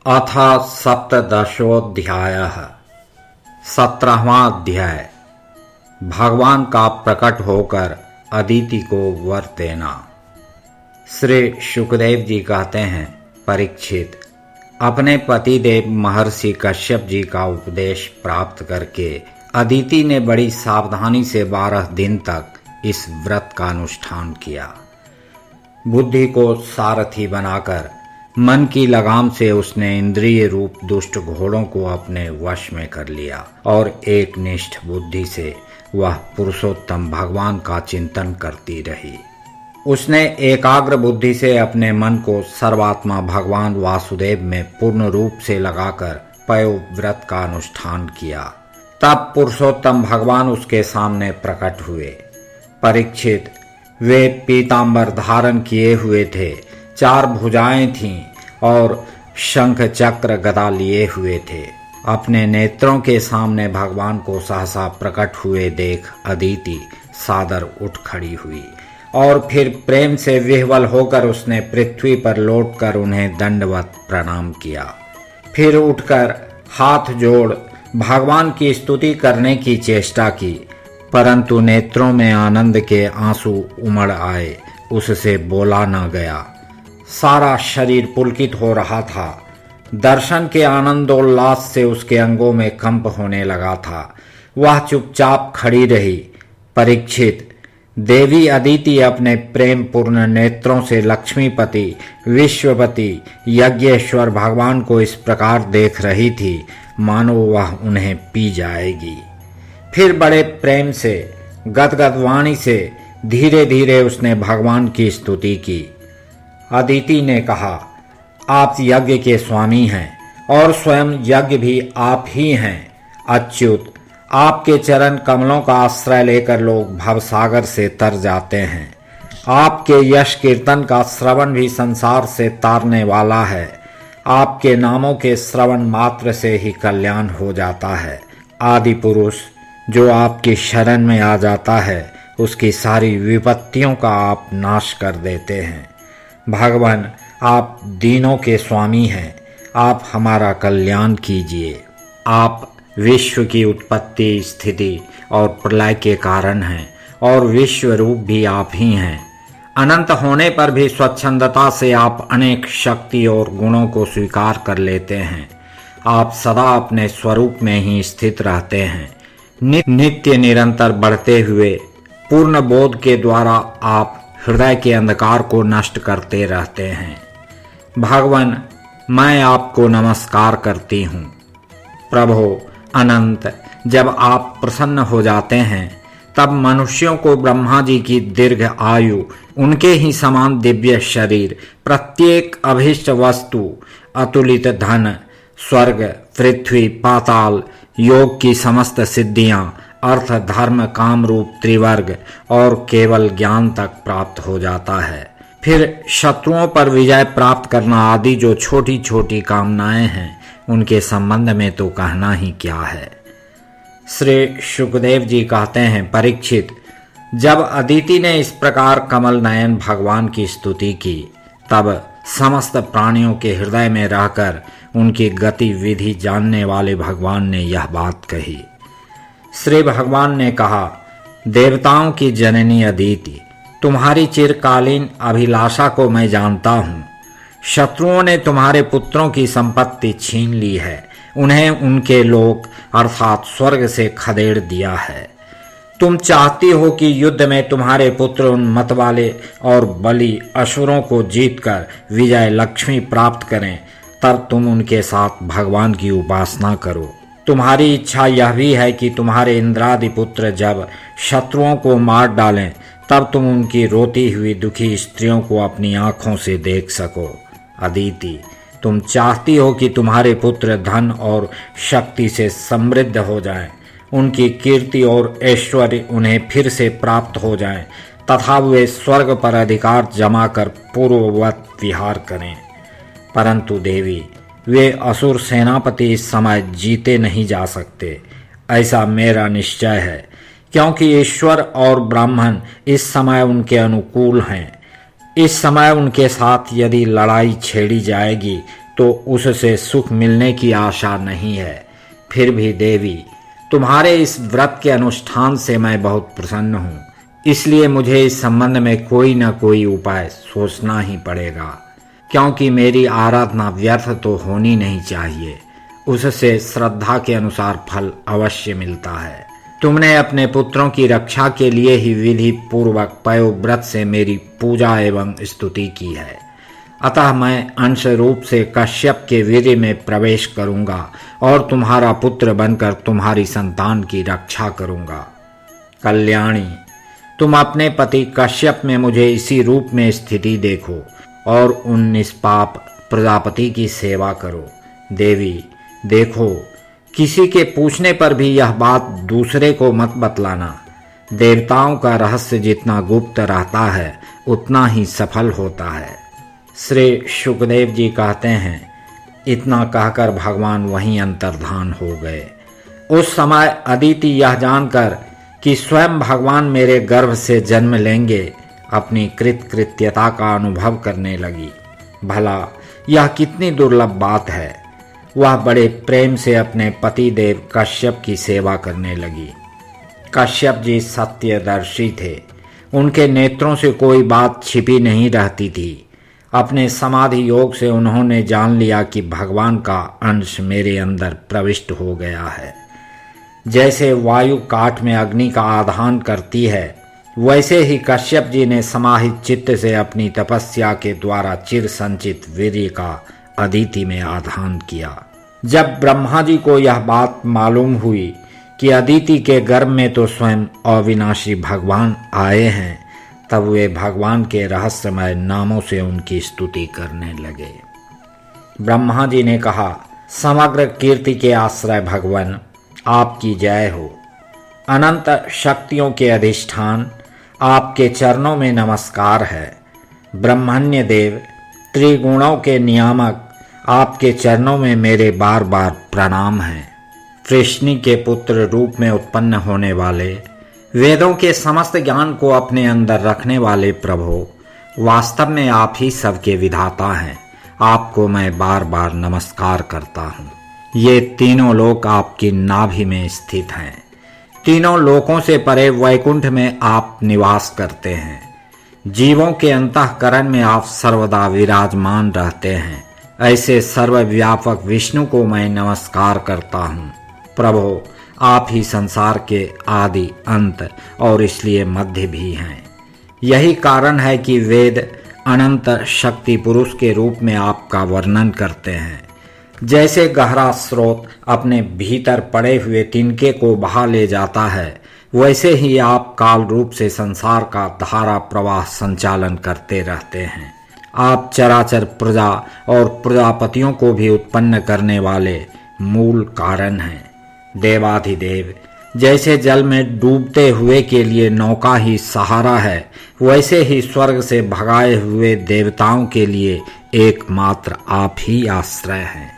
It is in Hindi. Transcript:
अथ सप्तदशोऽध्यायः। 17वां अध्याय। भगवान का प्रकट होकर अदिति को वर देना। श्री सुखदेव जी कहते हैं, परीक्षित, अपने पतिदेव महर्षि कश्यप जी का उपदेश प्राप्त करके अदिति ने बड़ी सावधानी से 12 दिन तक इस व्रत का अनुष्ठान किया। बुद्धि को सारथी बनाकर मन की लगाम से उसने इंद्रिय रूप दुष्ट घोड़ों को अपने वश में कर लिया और एक निष्ठ बुद्धि से वह पुरुषोत्तम भगवान का चिंतन करती रही। उसने एकाग्र बुद्धि से अपने मन को सर्वात्मा भगवान वासुदेव में पूर्ण रूप से लगाकर पयोव्रत का अनुष्ठान किया। तब पुरुषोत्तम भगवान उसके सामने प्रकट हुए। परीक्षित, वे पीतांबर धारण किए हुए थे, 4 भुजाएं थीं और शंख चक्र गदा लिए हुए थे। अपने नेत्रों के सामने भगवान को सहसा प्रकट हुए देख अदिति सादर उठ खड़ी हुई और फिर प्रेम से विह्वल होकर उसने पृथ्वी पर लौटकर उन्हें दंडवत प्रणाम किया। फिर उठकर हाथ जोड़ भगवान की स्तुति करने की चेष्टा की, परंतु नेत्रों में आनंद के आंसू उमड़ आए, उससे बोला न गया। सारा शरीर पुलकित हो रहा था। दर्शन के आनंदोल्लास से उसके अंगों में कंप होने लगा था। वह चुपचाप खड़ी रही। परीक्षित, देवी अदिति अपने प्रेम पूर्ण नेत्रों से लक्ष्मीपति विश्वपति यज्ञेश्वर भगवान को इस प्रकार देख रही थी मानो वह उन्हें पी जाएगी। फिर बड़े प्रेम से गदगद वाणी से धीरे धीरे उसने भगवान की स्तुति की। अदिति ने कहा, आप यज्ञ के स्वामी हैं और स्वयं यज्ञ भी आप ही हैं। अच्युत, आपके चरण कमलों का आश्रय लेकर लोग भवसागर से तर जाते हैं। आपके यश कीर्तन का श्रवण भी संसार से तारने वाला है। आपके नामों के श्रवण मात्र से ही कल्याण हो जाता है। आदि पुरुष जो आपकी शरण में आ जाता है उसकी सारी विपत्तियों का आप नाश कर देते हैं। भगवान, आप दीनों के स्वामी हैं, आप हमारा कल्याण कीजिए। आप विश्व की उत्पत्ति स्थिति और प्रलय के कारण हैं और विश्व रूप भी आप ही हैं। अनंत होने पर भी स्वच्छंदता से आप अनेक शक्ति और गुणों को स्वीकार कर लेते हैं। आप सदा अपने स्वरूप में ही स्थित रहते हैं। नित्य निरंतर बढ़ते हुए पूर्ण बोध के द्वारा आप हृदय के अंधकार को नष्ट करते रहते हैं। भगवान, मैं आपको नमस्कार करती हूँ। प्रभो अनंत, जब आप प्रसन्न हो जाते हैं तब मनुष्यों को ब्रह्मा जी की दीर्घ आयु, उनके ही समान दिव्य शरीर, प्रत्येक अभीष्ट वस्तु, अतुलित धन, स्वर्ग पृथ्वी पाताल, योग की समस्त सिद्धियां, अर्थ धर्म काम रूप त्रिवर्ग और केवल ज्ञान तक प्राप्त हो जाता है। फिर शत्रुओं पर विजय प्राप्त करना आदि जो छोटी छोटी कामनाएं हैं उनके संबंध में तो कहना ही क्या है। श्री सुखदेव जी कहते हैं, परीक्षित, जब अदिति ने इस प्रकार कमल नयन भगवान की स्तुति की तब समस्त प्राणियों के हृदय में रहकर उनकी गतिविधि जानने वाले भगवान ने यह बात कही। श्री भगवान ने कहा, देवताओं की जननी अदिति, तुम्हारी चिरकालीन अभिलाषा को मैं जानता हूँ। शत्रुओं ने तुम्हारे पुत्रों की संपत्ति छीन ली है, उन्हें उनके लोक अर्थात स्वर्ग से खदेड़ दिया है। तुम चाहती हो कि युद्ध में तुम्हारे पुत्र उन मत वाले और बलि असुरों को जीतकर विजय लक्ष्मी प्राप्त करें, तब तुम उनके साथ भगवान की उपासना करो। तुम्हारी इच्छा यह भी है कि तुम्हारे इंद्रादि पुत्र जब शत्रुओं को मार डालें तब तुम उनकी रोती हुई दुखी स्त्रियों को अपनी आंखों से देख सको। अदिति, तुम चाहती हो कि तुम्हारे पुत्र धन और शक्ति से समृद्ध हो जाएं, उनकी कीर्ति और ऐश्वर्य उन्हें फिर से प्राप्त हो जाएं तथा वे स्वर्ग पर अधिकार जमा कर पूर्ववत विहार करें। परंतु देवी, वे असुर सेनापति इस समय जीते नहीं जा सकते, ऐसा मेरा निश्चय है, क्योंकि ईश्वर और ब्राह्मण इस समय उनके अनुकूल हैं। इस समय उनके साथ यदि लड़ाई छेड़ी जाएगी तो उससे सुख मिलने की आशा नहीं है। फिर भी देवी, तुम्हारे इस व्रत के अनुष्ठान से मैं बहुत प्रसन्न हूँ, इसलिए मुझे इस संबंध में कोई न कोई उपाय सोचना ही पड़ेगा, क्योंकि मेरी आराधना व्यर्थ तो होनी नहीं चाहिए। उससे श्रद्धा के अनुसार फल अवश्य मिलता है। तुमने अपने पुत्रों की रक्षा के लिए ही विधि पूर्वक पयोव्रत से मेरी पूजा एवं स्तुति की है, अतः मैं अंश रूप से कश्यप के वीर्य में प्रवेश करूंगा और तुम्हारा पुत्र बनकर तुम्हारी संतान की रक्षा करूंगा। कल्याणी, तुम अपने पति कश्यप में मुझे इसी रूप में स्थिति देखो और उन निष्पाप प्रजापति की सेवा करो। देवी, देखो, किसी के पूछने पर भी यह बात दूसरे को मत बतलाना। देवताओं का रहस्य जितना गुप्त रहता है उतना ही सफल होता है। श्री शुकदेव जी कहते हैं, इतना कहकर भगवान वहीं अंतर्धान हो गए। उस समय अदिति यह जानकर कि स्वयं भगवान मेरे गर्भ से जन्म लेंगे, अपनी कृत्यता का अनुभव करने लगी। भला यह कितनी दुर्लभ बात है। वह बड़े प्रेम से अपने पति देव कश्यप की सेवा करने लगी। कश्यप जी सत्यदर्शी थे, उनके नेत्रों से कोई बात छिपी नहीं रहती थी। अपने समाधि योग से उन्होंने जान लिया कि भगवान का अंश मेरे अंदर प्रविष्ट हो गया है। जैसे वायु काठ में अग्नि का आधान करती है, वैसे ही कश्यप जी ने समाहित चित्त से अपनी तपस्या के द्वारा चिर संचित वीर्य का अदिति में आधान किया। जब ब्रह्मा जी को यह बात मालूम हुई कि अदिति के गर्भ में तो स्वयं अविनाशी भगवान आए हैं, तब वे भगवान के रहस्यमय नामों से उनकी स्तुति करने लगे। ब्रह्मा जी ने कहा, समग्र कीर्ति के आश्रय भगवान, आपकी जय हो। अनंत शक्तियों के अधिष्ठान, आपके चरणों में नमस्कार है। ब्रह्मण्य देव, त्रिगुणों के नियामक, आपके चरणों में मेरे बार बार प्रणाम है। कृष्ण के पुत्र रूप में उत्पन्न होने वाले, वेदों के समस्त ज्ञान को अपने अंदर रखने वाले प्रभु, वास्तव में आप ही सबके विधाता हैं। आपको मैं बार बार नमस्कार करता हूँ। ये तीनों लोक आपकी नाभि में स्थित हैं। तीनों लोकों से परे वैकुंठ में आप निवास करते हैं। जीवों के अंतःकरण में आप सर्वदा विराजमान रहते हैं। ऐसे सर्वव्यापक विष्णु को मैं नमस्कार करता हूँ। प्रभु, आप ही संसार के आदि अंत और इसलिए मध्य भी हैं। यही कारण है कि वेद अनंत शक्ति पुरुष के रूप में आपका वर्णन करते हैं। जैसे गहरा स्रोत अपने भीतर पड़े हुए तिनके को बहा ले जाता है, वैसे ही आप काल रूप से संसार का धारा प्रवाह संचालन करते रहते हैं। आप चराचर प्रजा और प्रजापतियों को भी उत्पन्न करने वाले मूल कारण हैं। देवाधिदेव, जैसे जल में डूबते हुए के लिए नौका ही सहारा है, वैसे ही स्वर्ग से भगाए हुए देवताओं के लिए एकमात्र आप ही आश्रय हैं।